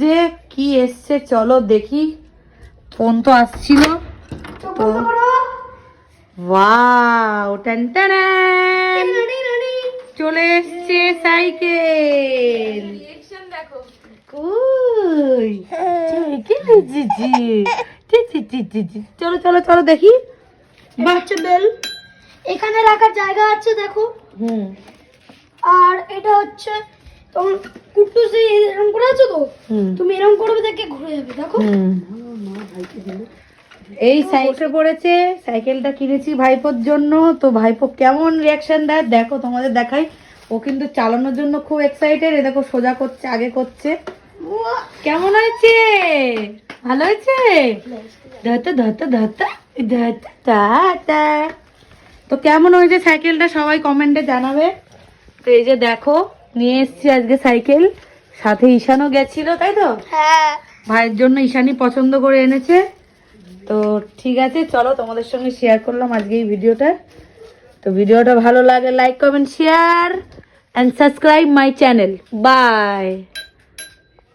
যে কি এসছে চলো দেখি। ফোন তো আসছিল তো। ওয়াও টানটানা, চলে এসছে সাইকেল। কই চলো চলো চলো দেখি। বাচ্চা বেল এখানে রাখার জায়গা আছে দেখো। হুম, আর এটা হচ্ছে তোমার কুটুসি এরকম করে আছে তো, তুমি এরকম করবে দেখে ঘুরে যাবে দেখো। এই সাইকেল পড়েছে, সাইকেলটা কিনেছি ভাইপোর জন্য। তো ভাইপো কেমন রিয়াকশন দেয় দেখো, তোমাদের দেখাই। ও কিন্তু চালানোর জন্য খুব এক্সাইটেড। এ দেখো সোজা করছে, আগে করছে। কেমন হয়েছে? ভালো হয়েছে? ধরতে ধরতে ধরতে ধরতে টাটা। তো কেমন হয়েছে সাইকেলটা সবাই কমেন্টে জানাবে। তো এই যে দেখো নিয়ে এসেছি আজকে সাইকেল, সাথে ঈশানও গেছিল তাই তো। হ্যাঁ, ভাইয়ের জন্য ঈশানি পছন্দ করে এনেছে। তো ঠিক আছে চলো, তোমাদের সঙ্গে শেয়ার করলাম আজকে এই ভিডিওটা। তো ভিডিওটা ভালো লাগে like comment share and subscribe my channel. By.